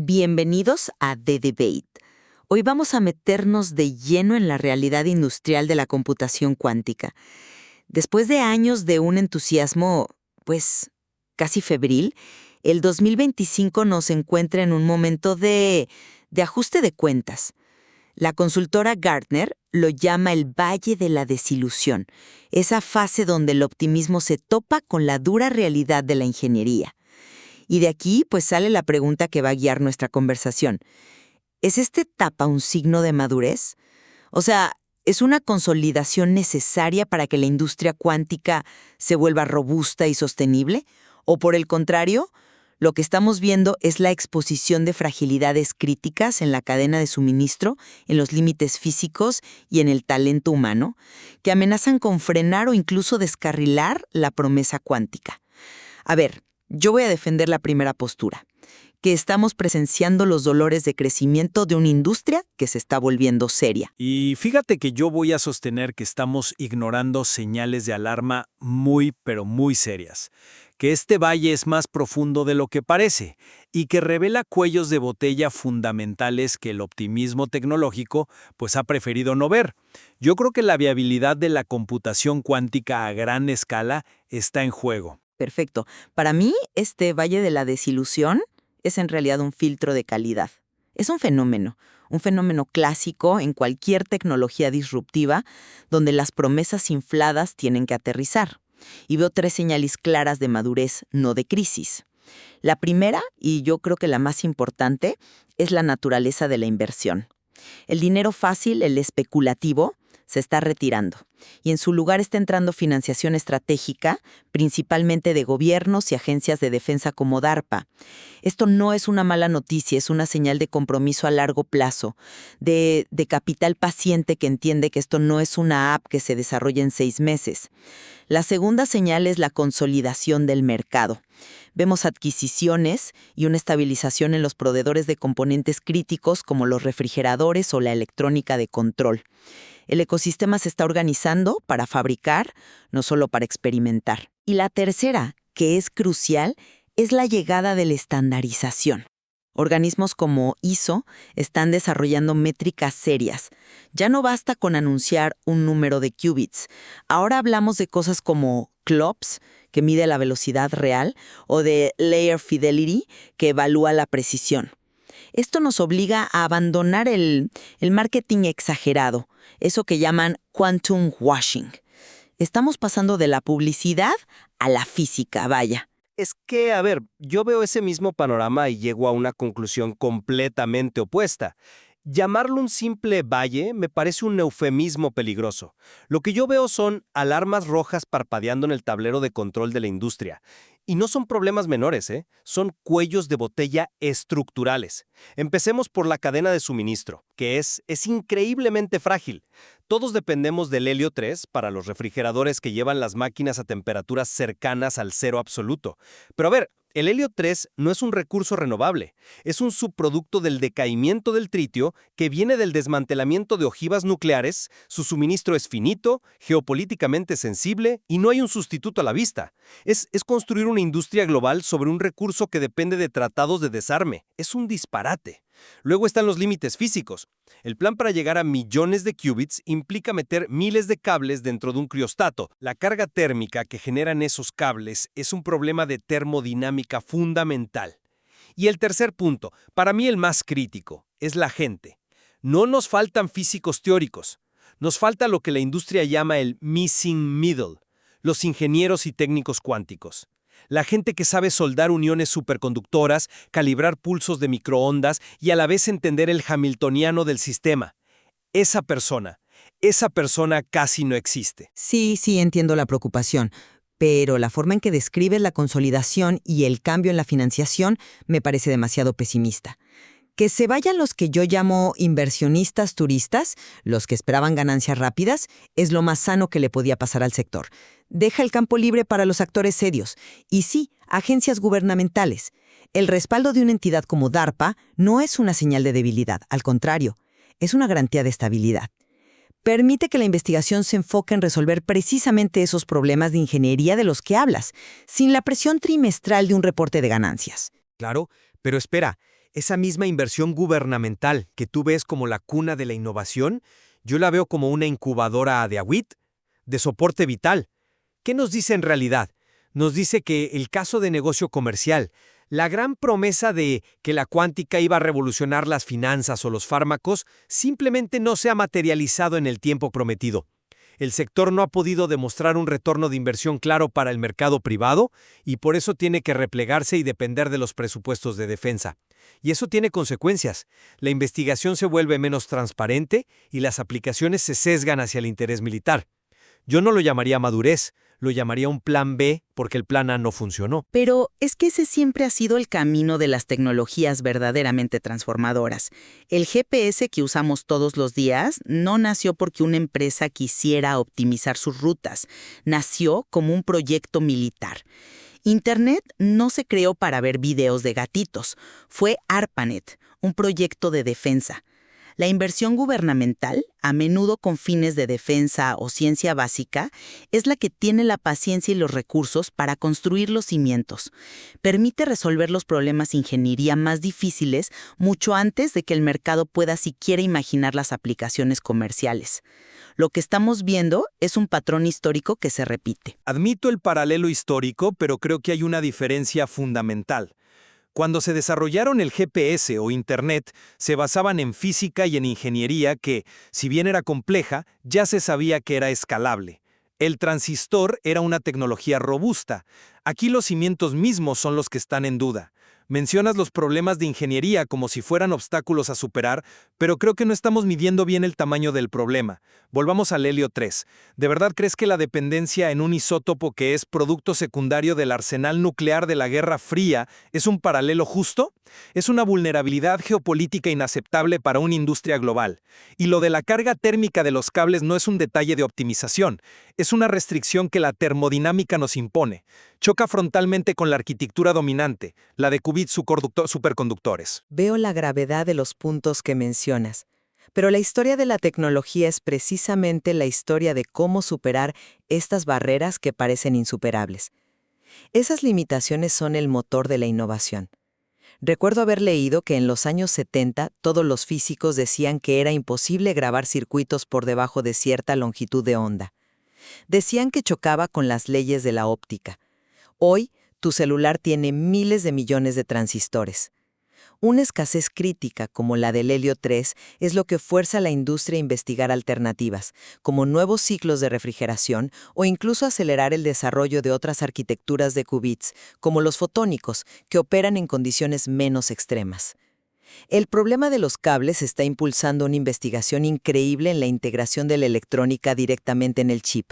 Bienvenidos a The Debate. Hoy vamos a meternos de lleno en la realidad industrial de la computación cuántica. Después de años de un entusiasmo, pues, casi febril, el 2025 nos encuentra en un momento de ajuste de cuentas. La consultora Gartner lo llama el Valle de la Desilusión, esa fase donde el optimismo se topa con la dura realidad de la ingeniería. Y de aquí, pues, sale la pregunta que va a guiar nuestra conversación. ¿Es esta etapa un signo de madurez? O sea, ¿es una consolidación necesaria para que la industria cuántica se vuelva robusta y sostenible? ¿O por el contrario, lo que estamos viendo es la exposición de fragilidades críticas en la cadena de suministro, en los límites físicos y en el talento humano, que amenazan con frenar o incluso descarrilar la promesa cuántica? A ver, yo voy a defender la primera postura, que estamos presenciando los dolores de crecimiento de una industria que se está volviendo seria. Y fíjate que yo voy a sostener que estamos ignorando señales de alarma muy, pero muy serias. Que este valle es más profundo de lo que parece y que revela cuellos de botella fundamentales que el optimismo tecnológico pues ha preferido no ver. Yo creo que la viabilidad de la computación cuántica a gran escala está en juego. Perfecto. Para mí, este Valle de la Desilusión es en realidad un filtro de calidad. Es un fenómeno clásico en cualquier tecnología disruptiva donde las promesas infladas tienen que aterrizar. Y veo tres señales claras de madurez, no de crisis. La primera, y yo creo que la más importante, es la naturaleza de la inversión. El dinero fácil, el especulativo, se está retirando y en su lugar está entrando financiación estratégica, principalmente de gobiernos y agencias de defensa como DARPA. Esto no es una mala noticia, es una señal de compromiso a largo plazo, de capital paciente que entiende que esto no es una app que se desarrolla en 6 meses. La segunda señal es la consolidación del mercado. Vemos adquisiciones y una estabilización en los proveedores de componentes críticos como los refrigeradores o la electrónica de control. El ecosistema se está organizando para fabricar, no solo para experimentar. Y la tercera, que es crucial, es la llegada de la estandarización. Organismos como ISO están desarrollando métricas serias. Ya no basta con anunciar un número de qubits. Ahora hablamos de cosas como CLOPS, que mide la velocidad real, o de Layer Fidelity, que evalúa la precisión. Esto nos obliga a abandonar el marketing exagerado, eso que llaman quantum washing. Estamos pasando de la publicidad a la física, vaya. Es que, a ver, yo veo ese mismo panorama y llego a una conclusión completamente opuesta. Llamarlo un simple valle me parece un eufemismo peligroso. Lo que yo veo son alarmas rojas parpadeando en el tablero de control de la industria. Y no son problemas menores, son cuellos de botella estructurales. Empecemos por la cadena de suministro, que es increíblemente frágil. Todos dependemos del helio 3 para los refrigeradores que llevan las máquinas a temperaturas cercanas al cero absoluto. Pero a ver, el helio 3 no es un recurso renovable, es un subproducto del decaimiento del tritio que viene del desmantelamiento de ojivas nucleares, su suministro es finito, geopolíticamente sensible y no hay un sustituto a la vista. Es construir una industria global sobre un recurso que depende de tratados de desarme. Es un disparate. Luego están los límites físicos. El plan para llegar a millones de qubits implica meter miles de cables dentro de un criostato. La carga térmica que generan esos cables es un problema de termodinámica fundamental. Y el tercer punto, para mí el más crítico, es la gente. No nos faltan físicos teóricos. Nos falta lo que la industria llama el missing middle, los ingenieros y técnicos cuánticos. La gente que sabe soldar uniones superconductoras, calibrar pulsos de microondas y a la vez entender el hamiltoniano del sistema. Esa persona casi no existe. Sí, entiendo la preocupación, pero la forma en que describes la consolidación y el cambio en la financiación me parece demasiado pesimista. Que se vayan los que yo llamo inversionistas turistas, los que esperaban ganancias rápidas, es lo más sano que le podía pasar al sector. Deja el campo libre para los actores serios. Y sí, agencias gubernamentales. El respaldo de una entidad como DARPA no es una señal de debilidad, al contrario, es una garantía de estabilidad. Permite que la investigación se enfoque en resolver precisamente esos problemas de ingeniería de los que hablas, sin la presión trimestral de un reporte de ganancias. Claro, pero espera. Esa misma inversión gubernamental que tú ves como la cuna de la innovación, yo la veo como una incubadora de agüit, de soporte vital. ¿Qué nos dice en realidad? Nos dice que el caso de negocio comercial, la gran promesa de que la cuántica iba a revolucionar las finanzas o los fármacos, simplemente no se ha materializado en el tiempo prometido. El sector no ha podido demostrar un retorno de inversión claro para el mercado privado y por eso tiene que replegarse y depender de los presupuestos de defensa. Y eso tiene consecuencias. La investigación se vuelve menos transparente y las aplicaciones se sesgan hacia el interés militar. Yo no lo llamaría madurez, lo llamaría un plan B porque el plan A no funcionó. Pero es que ese siempre ha sido el camino de las tecnologías verdaderamente transformadoras. El GPS que usamos todos los días no nació porque una empresa quisiera optimizar sus rutas, nació como un proyecto militar. Internet no se creó para ver videos de gatitos, fue ARPANET, un proyecto de defensa. La inversión gubernamental, a menudo con fines de defensa o ciencia básica, es la que tiene la paciencia y los recursos para construir los cimientos. Permite resolver los problemas de ingeniería más difíciles mucho antes de que el mercado pueda siquiera imaginar las aplicaciones comerciales. Lo que estamos viendo es un patrón histórico que se repite. Admito el paralelo histórico, pero creo que hay una diferencia fundamental. Cuando se desarrollaron el GPS o Internet, se basaban en física y en ingeniería que, si bien era compleja, ya se sabía que era escalable. El transistor era una tecnología robusta. Aquí los cimientos mismos son los que están en duda. Mencionas los problemas de ingeniería como si fueran obstáculos a superar, pero creo que no estamos midiendo bien el tamaño del problema. Volvamos al helio 3. ¿De verdad crees que la dependencia en un isótopo que es producto secundario del arsenal nuclear de la Guerra Fría es un paralelo justo? Es una vulnerabilidad geopolítica inaceptable para una industria global. Y lo de la carga térmica de los cables no es un detalle de optimización, es una restricción que la termodinámica nos impone. Choca frontalmente con la arquitectura dominante, la de qubits superconductores. Veo la gravedad de los puntos que mencionas, pero la historia de la tecnología es precisamente la historia de cómo superar estas barreras que parecen insuperables. Esas limitaciones son el motor de la innovación. Recuerdo haber leído que en los años 70 todos los físicos decían que era imposible grabar circuitos por debajo de cierta longitud de onda. Decían que chocaba con las leyes de la óptica. Hoy, tu celular tiene miles de millones de transistores. Una escasez crítica como la del helio 3 es lo que fuerza a la industria a investigar alternativas, como nuevos ciclos de refrigeración o incluso acelerar el desarrollo de otras arquitecturas de qubits, como los fotónicos, que operan en condiciones menos extremas. El problema de los cables está impulsando una investigación increíble en la integración de la electrónica directamente en el chip.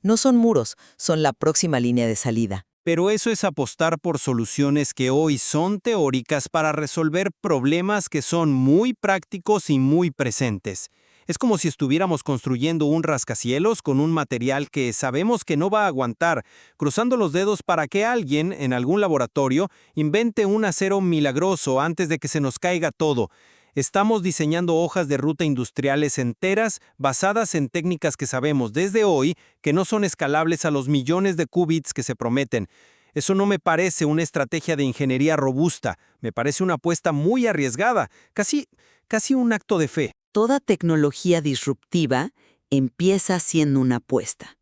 No son muros, son la próxima línea de salida. Pero eso es apostar por soluciones que hoy son teóricas para resolver problemas que son muy prácticos y muy presentes. Es como si estuviéramos construyendo un rascacielos con un material que sabemos que no va a aguantar, cruzando los dedos para que alguien, en algún laboratorio, invente un acero milagroso antes de que se nos caiga todo. Estamos diseñando hojas de ruta industriales enteras basadas en técnicas que sabemos desde hoy que no son escalables a los millones de qubits que se prometen. Eso no me parece una estrategia de ingeniería robusta, me parece una apuesta muy arriesgada, casi un acto de fe. Toda tecnología disruptiva empieza siendo una apuesta.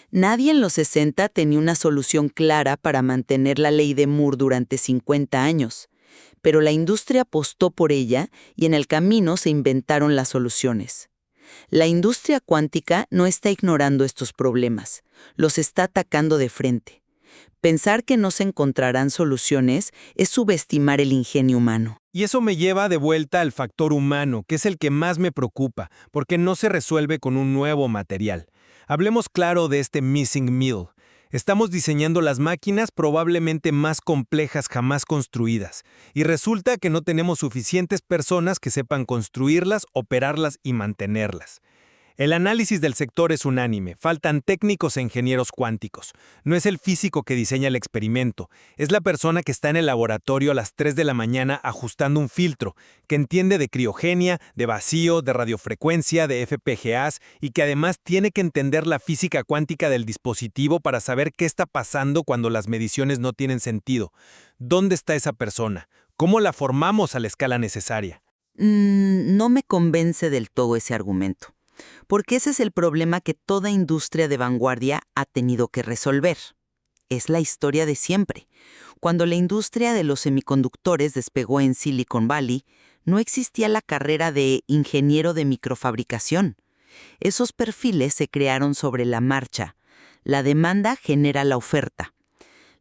Nadie en los 60 tenía una solución clara para mantener la ley de Moore durante 50 años. Pero la industria apostó por ella y en el camino se inventaron las soluciones. La industria cuántica no está ignorando estos problemas, los está atacando de frente. Pensar que no se encontrarán soluciones es subestimar el ingenio humano. Y eso me lleva de vuelta al factor humano, que es el que más me preocupa, porque no se resuelve con un nuevo material. Hablemos claro de este missing middle. Estamos diseñando las máquinas probablemente más complejas jamás construidas, y resulta que no tenemos suficientes personas que sepan construirlas, operarlas y mantenerlas. El análisis del sector es unánime, faltan técnicos e ingenieros cuánticos. No es el físico que diseña el experimento, es la persona que está en el laboratorio a las 3 de la mañana ajustando un filtro, que entiende de criogenia, de vacío, de radiofrecuencia, de FPGAs y que además tiene que entender la física cuántica del dispositivo para saber qué está pasando cuando las mediciones no tienen sentido. ¿Dónde está esa persona? ¿Cómo la formamos a la escala necesaria? No me convence del todo ese argumento, porque ese es el problema que toda industria de vanguardia ha tenido que resolver. Es la historia de siempre. Cuando la industria de los semiconductores despegó en Silicon Valley, no existía la carrera de ingeniero de microfabricación. Esos perfiles se crearon sobre la marcha. La demanda genera la oferta.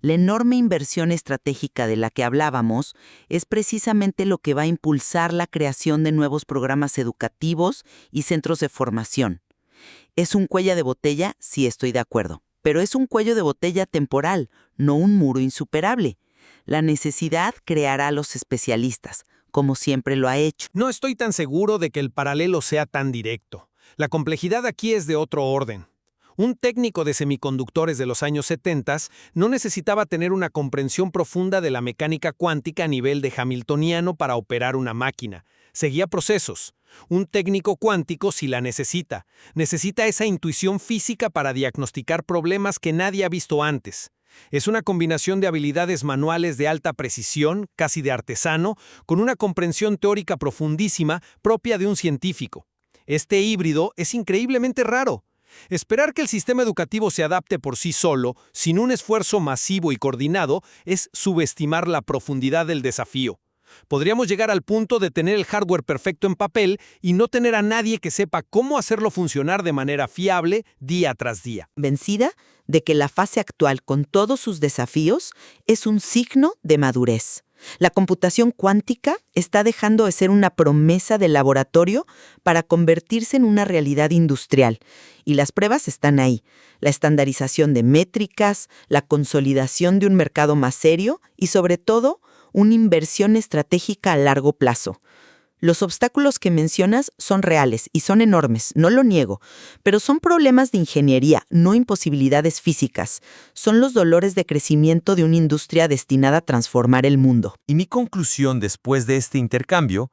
La enorme inversión estratégica de la que hablábamos es precisamente lo que va a impulsar la creación de nuevos programas educativos y centros de formación. ¿Es un cuello de botella? Sí, estoy de acuerdo. Pero es un cuello de botella temporal, no un muro insuperable. La necesidad creará a los especialistas, como siempre lo ha hecho. No estoy tan seguro de que el paralelo sea tan directo. La complejidad aquí es de otro orden. Un técnico de semiconductores de los años 70 no necesitaba tener una comprensión profunda de la mecánica cuántica a nivel de hamiltoniano para operar una máquina. Seguía procesos. Un técnico cuántico sí la necesita. Necesita esa intuición física para diagnosticar problemas que nadie ha visto antes. Es una combinación de habilidades manuales de alta precisión, casi de artesano, con una comprensión teórica profundísima propia de un científico. Este híbrido es increíblemente raro. Esperar que el sistema educativo se adapte por sí solo, sin un esfuerzo masivo y coordinado, es subestimar la profundidad del desafío. Podríamos llegar al punto de tener el hardware perfecto en papel y no tener a nadie que sepa cómo hacerlo funcionar de manera fiable día tras día. Convencida de que la fase actual, con todos sus desafíos, es un signo de madurez. La computación cuántica está dejando de ser una promesa de laboratorio para convertirse en una realidad industrial. Y las pruebas están ahí. La estandarización de métricas, la consolidación de un mercado más serio y, sobre todo, una inversión estratégica a largo plazo. Los obstáculos que mencionas son reales y son enormes, no lo niego, pero son problemas de ingeniería, no imposibilidades físicas. Son los dolores de crecimiento de una industria destinada a transformar el mundo. Y mi conclusión después de este intercambio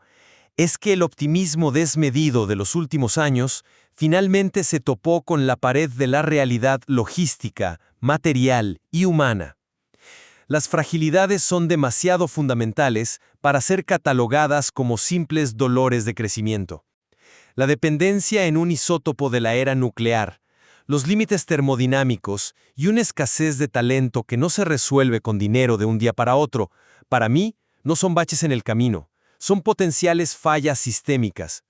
es que el optimismo desmedido de los últimos años finalmente se topó con la pared de la realidad logística, material y humana. Las fragilidades son demasiado fundamentales para ser catalogadas como simples dolores de crecimiento. La dependencia en un isótopo de la era nuclear, los límites termodinámicos y una escasez de talento que no se resuelve con dinero de un día para otro, para mí, no son baches en el camino, son potenciales fallas sistémicas.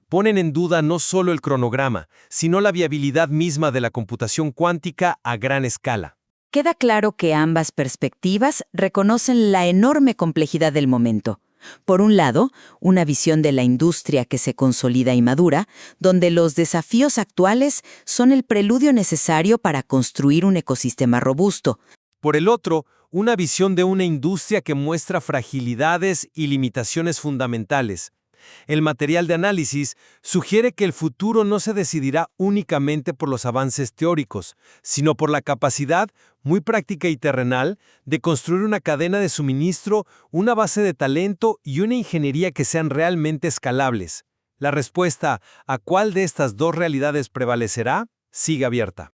Ponen en duda no solo el cronograma, sino la viabilidad misma de la computación cuántica a gran escala. Queda claro que ambas perspectivas reconocen la enorme complejidad del momento. Por un lado, una visión de la industria que se consolida y madura, donde los desafíos actuales son el preludio necesario para construir un ecosistema robusto. Por el otro, una visión de una industria que muestra fragilidades y limitaciones fundamentales. El material de análisis sugiere que el futuro no se decidirá únicamente por los avances teóricos, sino por la capacidad, muy práctica y terrenal, de construir una cadena de suministro, una base de talento y una ingeniería que sean realmente escalables. La respuesta a cuál de estas dos realidades prevalecerá sigue abierta.